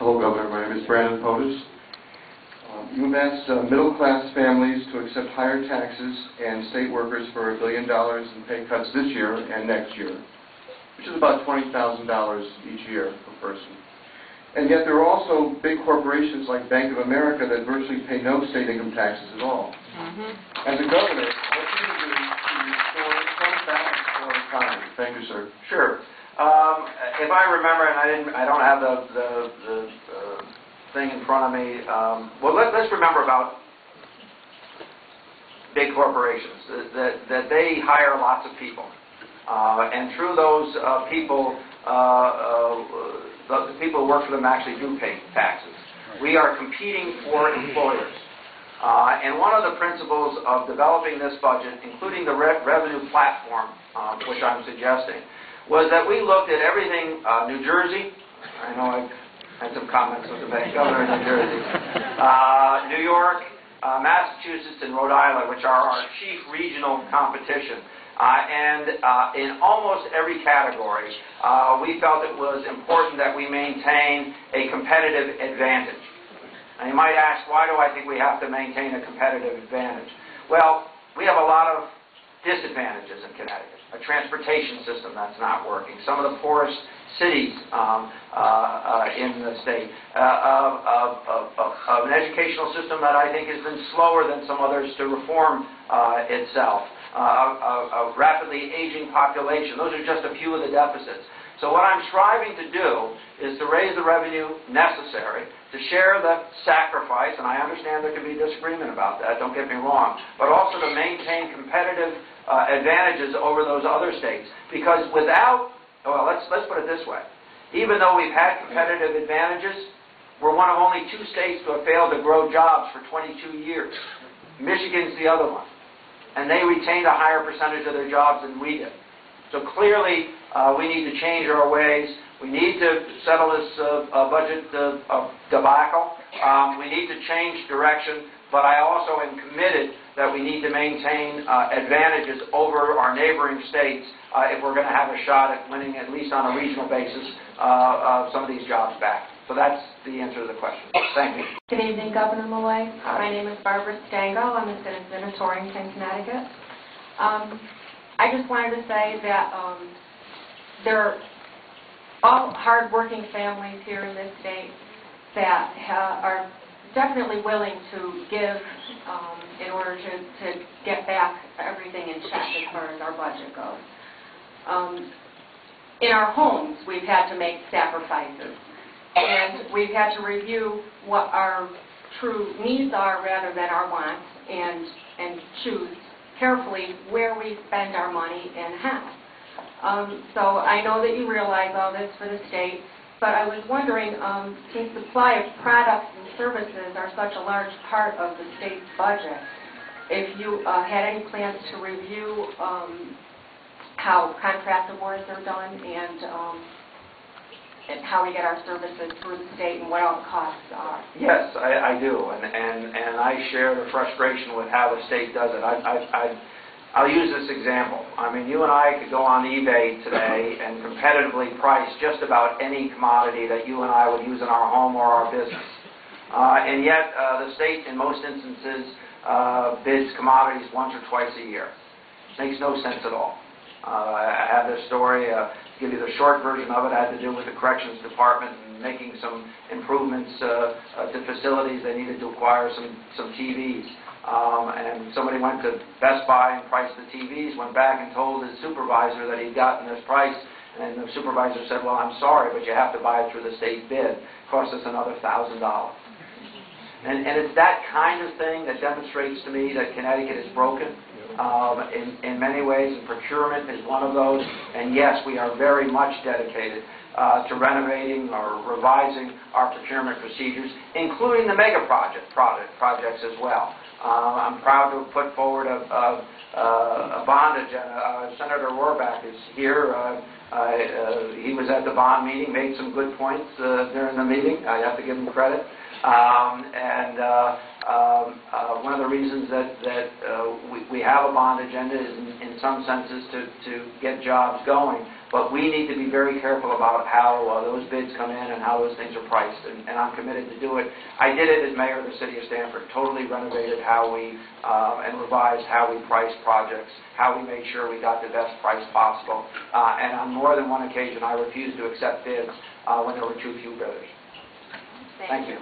Hello, Governor. My name is Brandon POTUS. You've asked middle-class families to accept higher taxes and state workers for $1 billion in pay cuts this year and next year, which is about $20,000 each year per person. And yet there are also big corporations like Bank of America that virtually pay no state income taxes at all. As a governor, what can you do to restore some balance to our economy? Thank you, sir. Sure. If I remember, and I don't have the thing in front of me. Well, let's remember about big corporations that they hire lots of people, and through those people, the people who work for them actually do pay taxes. We are competing for employers. And one of the principles of developing this budget, including the revenue platform, which I'm suggesting, was that we looked at everything, New Jersey, I know I've had some comments with the governor of New Jersey, New York, Massachusetts, and Rhode Island, which are our chief regional competition. And in almost every category, we felt it was important that we maintain a competitive advantage. And you might ask, why do I think we have to maintain a competitive advantage? Well, we have a lot of disadvantages in Connecticut. A transportation system that's not working. Some of the poorest cities in the state. An educational system that I think has been slower than some others to reform itself. A rapidly aging population. Those are just a few of the deficits. So what I'm striving to do is to raise the revenue necessary to share the sacrifice, and I understand there can be disagreement about that, don't get me wrong, but also to maintain competitive advantages over those other states. Because without, well, let's put it this way, even though we've had competitive advantages, we're one of only 2 states to have failed to grow jobs for 22 years. Michigan's the other one. And they retained a higher percentage of their jobs than we did. So clearly, we need to change our ways. We need to settle this budget debacle. We need to change direction. But I also am committed that we need to maintain advantages over our neighboring states if we're going to have a shot at winning, at least on a regional basis, some of these jobs back. So that's the answer to the question. Thank you. Good evening, Governor Malloy. My name is Barbara Stango. I'm a citizen of Torrington, Connecticut. I just wanted to say that there are all hard-working families here in this state that are definitely willing to give in order to get back everything in check as far as our budget goes. In our homes, we've had to make sacrifices, and we've had to review what our true needs are rather than our wants, and choose carefully where we spend our money and how. So I know that you realize all this for the state, but I was wondering, since supply of products and services are such a large part of the state's budget, if you had any plans to review how contract awards are done and how we get our services through the state and what all the costs are. Yes, I do, and I share the frustration with how the state does it. I'll use this example. I mean, you and I could go on eBay today and competitively price just about any commodity that you and I would use in our home or our business. And yet, the state, in most instances, bids commodities once or twice a year. Makes no sense at all. I have this story, to give you the short version of it, had to do with the corrections department and making some improvements to facilities. They needed to acquire some TVs. And somebody went to Best Buy and priced the TVs, went back and told his supervisor that he'd gotten this price, and the supervisor said, well, I'm sorry, but you have to buy it through the state bid. It cost us another $1,000. And it's that kind of thing that demonstrates to me that Connecticut is broken in many ways, and procurement is one of those. And yes, we are very much dedicated to renovating or revising our procurement procedures, including the mega projects as well. I'm proud to put forward a bond agenda. Senator Rohrbach is here. He was at the bond meeting, made some good points during the meeting. I have to give him credit. One of the reasons that we have a bond agenda is in some senses to get jobs going, but we need to be very careful about how those bids come in and how those things are priced, and I'm committed to do it. I did it as mayor of the city of Stamford, totally renovated how we and revised how we price projects, how we made sure we got the best price possible, and on more than one occasion I refused to accept bids when there were too few bidders. Thank you.